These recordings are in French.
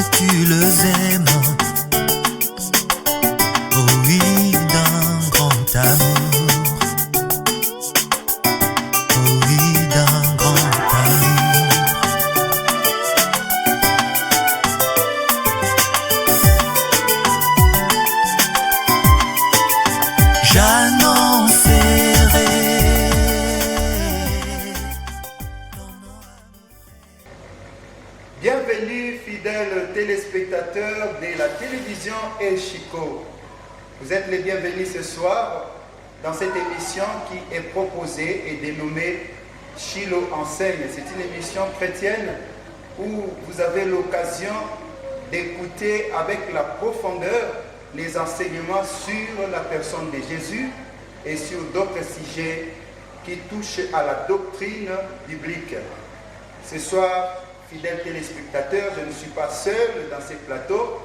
tu les aimes. Oh oui, d'un grand amour. Oh oui, d'un grand amour. J'annoncerai. Bienvenue, fidèles téléspectateurs de la télévision El Chico. Vous êtes les bienvenus ce soir dans cette émission qui est proposée et dénommée Shiloh enseigne. C'est une émission chrétienne où vous avez l'occasion d'écouter avec la profondeur les enseignements sur la personne de Jésus et sur d'autres sujets qui touchent à la doctrine biblique. Ce soir, fidèles téléspectateurs, je ne suis pas seul dans ce plateau.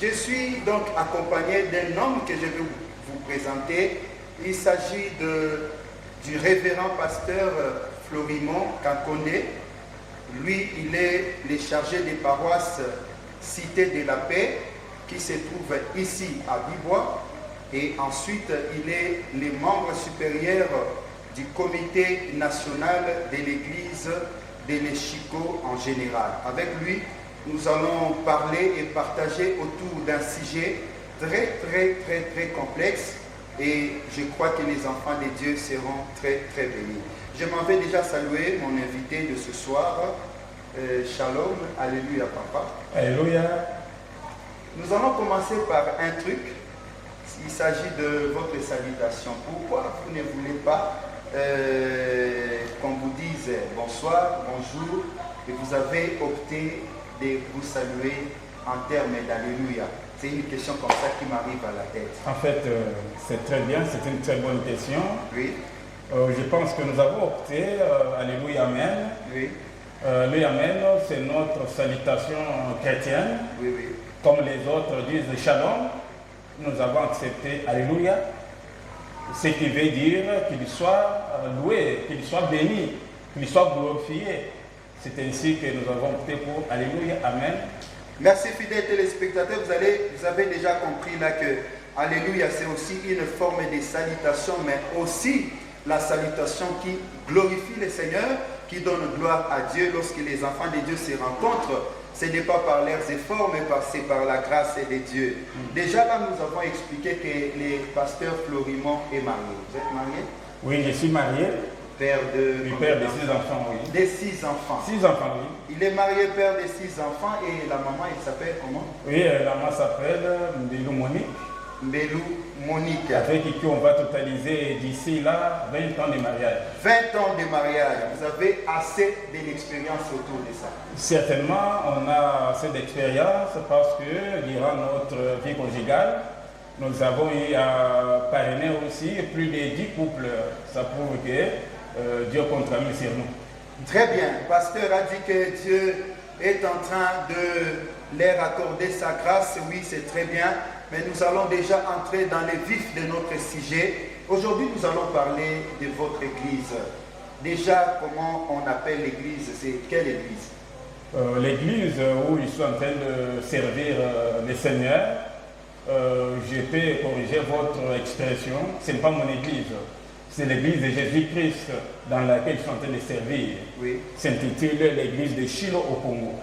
Je suis donc accompagné d'un homme que je vais vous présenter. Il s'agit du révérend pasteur Florimond Kankone. Lui, il est le chargé des paroisses Cité de la Paix qui se trouve ici à Bibois. Et ensuite, il est le membre supérieur du comité national de l'église de El Chico en général. Avec lui, nous allons parler et partager autour d'un sujet très complexe et je crois que les enfants de Dieu seront très bénis. Je m'en vais déjà saluer mon invité de ce soir. Shalom, alléluia papa. Alléluia. Nous allons commencer par un truc. Il s'agit de votre salutation. Pourquoi vous ne voulez pas qu'on vous dise bonsoir, bonjour, et vous avez opté de vous saluer en termes d'alléluia? C'est une question comme ça qui m'arrive à la tête. En fait, c'est très bien, c'est une très bonne question. Oui. Je pense que nous avons opté, alléluia, amen. Oui. Le amen, c'est notre salutation chrétienne. Oui, oui. Comme les autres disent shalom, nous avons accepté alléluia. Ce qui veut dire qu'il soit loué, qu'il soit béni, qu'il soit glorifié. C'est ainsi que nous avons opté pour alléluia, amen. Merci fidèles téléspectateurs, vous avez déjà compris là que alléluia c'est aussi une forme de salutation, mais aussi la salutation qui glorifie le Seigneur, qui donne gloire à Dieu lorsque les enfants de Dieu se rencontrent. Ce n'est pas par leurs efforts, mais c'est par la grâce de Dieu. Déjà là, nous avons expliqué que le pasteur Florimond est marié. Vous êtes marié? Oui, je suis marié. Père de 6 enfants, oui. Des 6 enfants. 6 enfants, oui. Il est marié, père de 6 enfants, et la maman, elle s'appelle comment? Oui, la maman s'appelle Mbelou Monique. Mbelou Monique. Avec qui on va totaliser d'ici là 20 ans de mariage. 20 ans de mariage. Vous avez assez d'expérience autour de ça? Certainement, on a assez d'expérience parce que durant notre vie conjugale, nous avons eu à parrainer aussi plus de 10 couples. Ça prouve que Dieu compte sur nous. Très bien. Le pasteur a dit que Dieu est en train de leur accorder sa grâce. Oui, c'est très bien. Mais nous allons déjà entrer dans le vif de notre sujet. Aujourd'hui, nous allons parler de votre église. Déjà, comment on appelle l'église? C'est quelle église? L'église où je suis en train de servir le Seigneur, je peux corriger votre expression, ce n'est pas mon église. C'est l'église de Jésus-Christ dans laquelle je suis en train de servir. Oui. S'intitule l'église de Shiloh au Congo.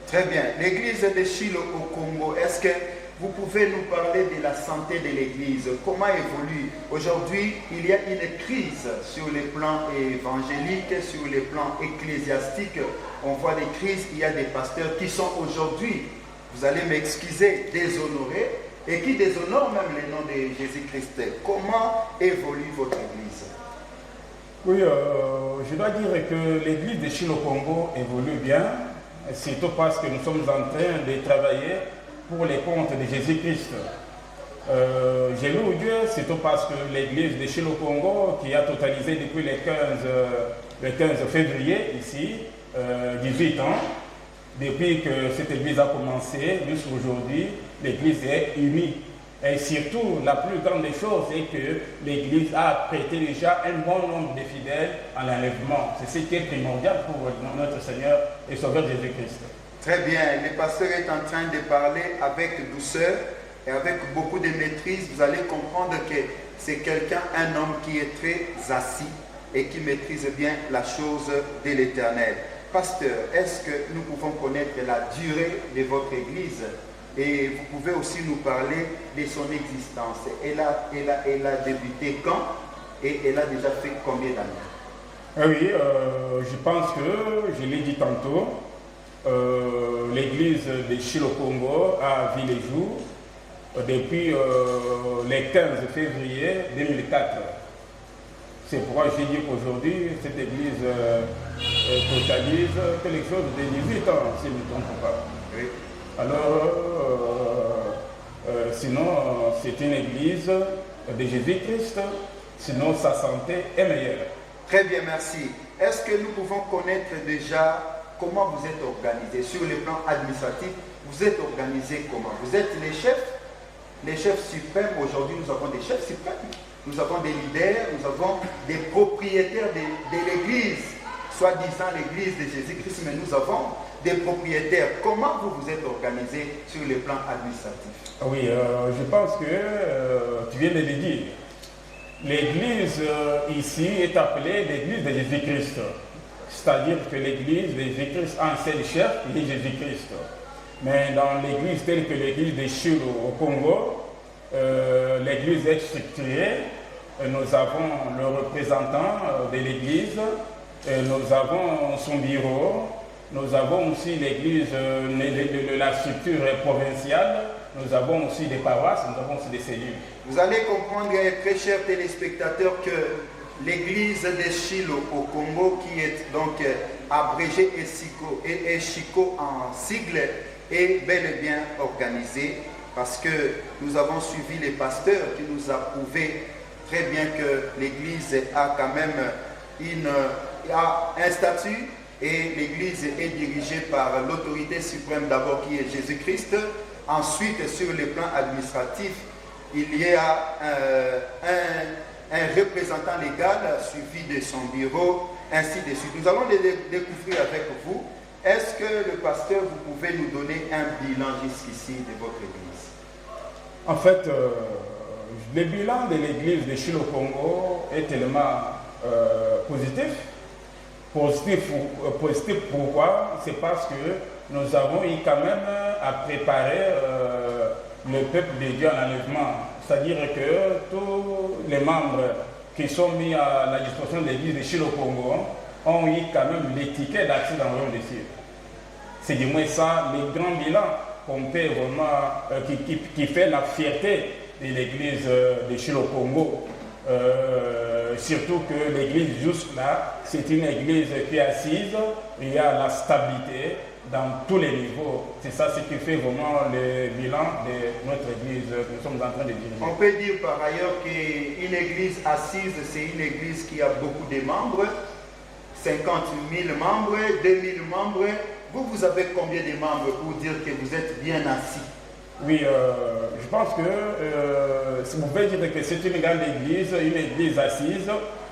Très bien. L'église de Shiloh au Congo, est-ce que vous pouvez nous parler de la santé de l'église? Comment évolue? Aujourd'hui, il y a une crise sur les plans évangéliques, sur les plans ecclésiastiques. On voit des crises, il y a des pasteurs qui sont aujourd'hui, vous allez m'excuser, déshonorés, et qui déshonorent même le nom de Jésus-Christ. Comment évolue votre église? Oui, je dois dire que l'église de Shiloh Congo évolue bien, surtout parce que nous sommes en train de travailler pour les comptes de Jésus-Christ. Je loue Dieu, surtout parce que l'église de Shiloh Congo, qui a totalisé depuis le 15 février, ici, 18 ans, depuis que cette église a commencé, jusqu'à aujourd'hui, l'église est unie. Et surtout, la plus grande des choses est que l'église a prêté déjà un bon nombre de fidèles à l'enlèvement. C'est ce qui est primordial pour notre Seigneur et Sauveur Jésus-Christ. Très bien, le pasteur est en train de parler avec douceur et avec beaucoup de maîtrise. Vous allez comprendre que c'est quelqu'un, un homme qui est très assis et qui maîtrise bien la chose de l'Éternel. Pasteur, est-ce que nous pouvons connaître la durée de votre église? Et vous pouvez aussi nous parler de son existence. Elle a débuté quand et elle a déjà fait combien d'années? Oui, je pense que, je l'ai dit tantôt, l'église de Chilo-Congo a vu les jours depuis le 15 février 2004. C'est pourquoi j'ai dit qu'aujourd'hui, cette église totalise quelque chose de 18 ans, si je ne me trompe pas. Oui. Alors, sinon, c'est une église de Jésus-Christ, sinon sa santé est meilleure. Très bien, merci. Est-ce que nous pouvons connaître déjà comment vous êtes organisé sur le plan administratif? Vous êtes organisé comment? Vous êtes les chefs suprêmes. Aujourd'hui, nous avons des chefs suprêmes. Nous avons des leaders, nous avons des propriétaires de l'église, soi-disant l'église de Jésus-Christ, mais nous avons des propriétaires. Comment vous vous êtes organisé sur le plan administratif? Oui, je pense que tu viens de le dire. L'église ici est appelée l'église de Jésus-Christ. C'est-à-dire que l'église de Jésus-Christ a un seul chef, qui est Jésus-Christ. Mais dans l'église telle que l'église de Chilo au Congo, l'église est structurée. Nous avons le représentant de l'église, nous avons son bureau, nous avons aussi l'église, la structure provinciale, nous avons aussi des paroisses, nous avons aussi des cellules. Vous allez comprendre, très chers téléspectateurs, que l'église de Chilo au Congo, qui est donc abrégée ECHICO en sigle, est bel et bien organisée, parce que nous avons suivi les pasteurs qui nous a prouvé très bien que l'église a quand même un statut, et l'église est dirigée par l'autorité suprême d'abord qui est Jésus-Christ. Ensuite, sur le plan administratif, il y a un représentant légal suivi de son bureau, ainsi de suite. Nous allons les découvrir avec vous. Est-ce que le pasteur, vous pouvez nous donner un bilan jusqu'ici de votre église? En fait, le bilan de l'église de Chilo-Congo est tellement positif. Positif pourquoi? C'est parce que nous avons eu quand même à préparer le peuple de Dieu à l'enlèvement. C'est-à-dire que tous les membres qui sont mis à la disposition de l'église de Chilo-Congo ont eu quand même l'étiquette d'accès dans le royaume des cieux. C'est du moins ça, le grand bilan qu'on peut vraiment, qui fait la fierté de l'église de Chilo-Congo. Surtout que l'église jusque-là, c'est une église qui est assise, il y a la stabilité dans tous les niveaux. C'est ça ce qui fait vraiment le bilan de notre église que nous sommes en train de diriger. On peut dire par ailleurs qu'une église assise, c'est une église qui a beaucoup de membres, 50 000 membres, 2 000 membres. Vous avez combien de membres pour dire que vous êtes bien assis? Oui, je pense que vous pouvez dire que c'est une grande église, une église assise,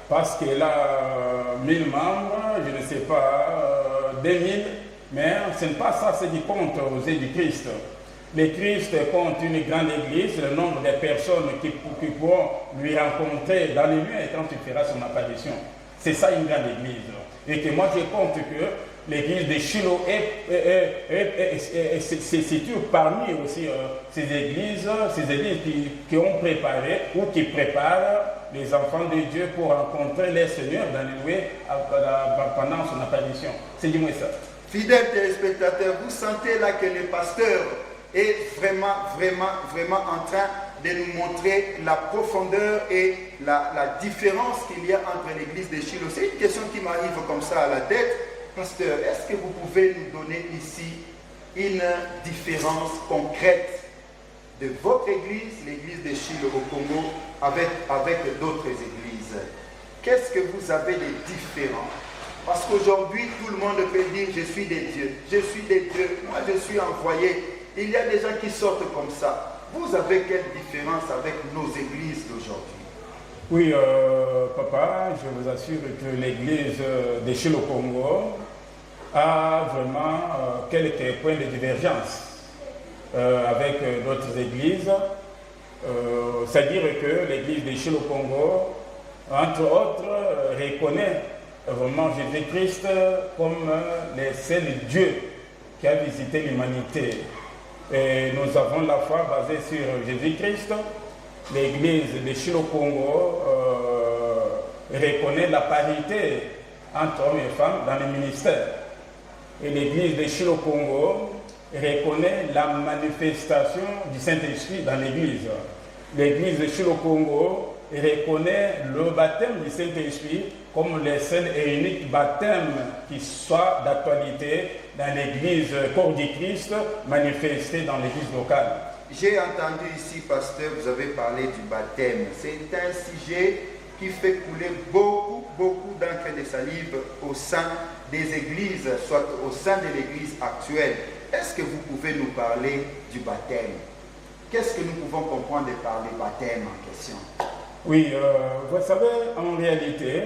parce qu'elle a 1000 membres, je ne sais pas, 2000, mais ce n'est pas ça ce qui compte aux yeux du Christ. Le Christ compte une grande église, le nombre de personnes qui pourront lui rencontrer dans les lieux et quand il fera son apparition. C'est ça une grande église. Et que moi je compte que l'église de Chilo se situe parmi aussi ces églises qui ont préparé ou qui préparent les enfants de Dieu pour rencontrer les seigneurs dans les lieux pendant son apparition. C'est du moins ça. Fidèles téléspectateurs, vous sentez là que le pasteur est vraiment en train de nous montrer la profondeur et la différence qu'il y a entre l'église de Chilo. C'est une question qui m'arrive comme ça à la tête. Pasteur, est-ce que vous pouvez nous donner ici une différence concrète de votre église, l'église de Chilo au Congo, avec d'autres églises? Qu'est-ce que vous avez de différent? Parce qu'aujourd'hui, tout le monde peut dire « je suis des dieux, je suis des dieux, moi je suis envoyé ». Il y a des gens qui sortent comme ça. Vous avez quelle différence avec nos églises d'aujourd'hui? Oui, papa, je vous assure que l'église de Chilo Congo a vraiment quelques points de divergence avec d'autres églises. C'est-à-dire que l'église de Chilo-Congo, entre autres, reconnaît vraiment Jésus-Christ comme le seul Dieu qui a visité l'humanité. Et nous avons la foi basée sur Jésus-Christ. L'église de Chilo-Congo reconnaît la parité entre hommes et femmes dans le ministère. Et l'église de Chilo-Congo reconnaît la manifestation du Saint-Esprit dans l'église. L'église de Chilo-Congo reconnaît le baptême du Saint-Esprit comme le seul et unique baptême qui soit d'actualité dans l'église corps du Christ manifesté dans l'église locale. J'ai entendu ici, pasteur, vous avez parlé du baptême. C'est un sujet qui fait couler beaucoup d'encre de salive au sein des églises, soit au sein de l'église actuelle. Est-ce que vous pouvez nous parler du baptême? Qu'est-ce que nous pouvons comprendre par le baptême en question? Oui, vous savez, en réalité,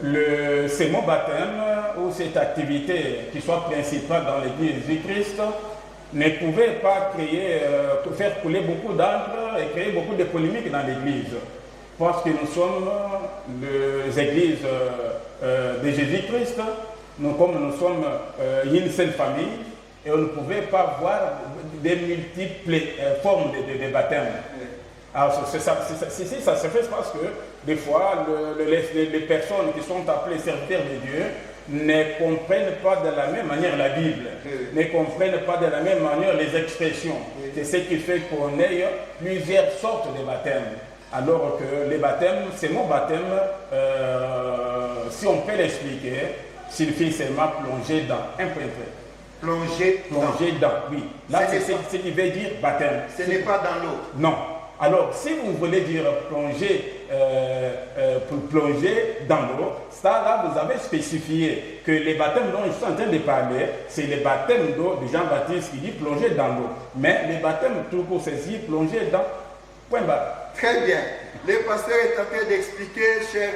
ce mot baptême ou cette activité qui soit principale dans l'église du Christ ne pouvait pas faire couler beaucoup d'encre et créer beaucoup de polémiques dans l'église. Parce que nous sommes les églises de Jésus-Christ, comme nous sommes une seule famille, et on ne pouvait pas voir des multiples formes de baptême. Alors, ça se fait parce que des fois, les personnes qui sont appelées serviteurs de Dieu ne comprennent pas de la même manière la Bible, ne comprennent pas de la même manière les expressions. C'est ce qui fait qu'on ait plusieurs sortes de baptêmes. Alors que les baptêmes, ces mots baptême, si on peut l'expliquer, signifie seulement plonger dans un point. Plonger dans, oui. Là, c'est ce qui veut dire baptême. Ce n'est pas dans l'eau. Non. Alors, si vous voulez dire plonger, plonger dans l'eau, ça là, vous avez spécifié que les baptêmes dont je suis en train de parler, c'est les baptêmes d'eau de Jean-Baptiste qui dit plonger dans l'eau. Mais les baptêmes tout court, c'est dit plonger dans point barre. Très bien. Le pasteur est en train d'expliquer, cher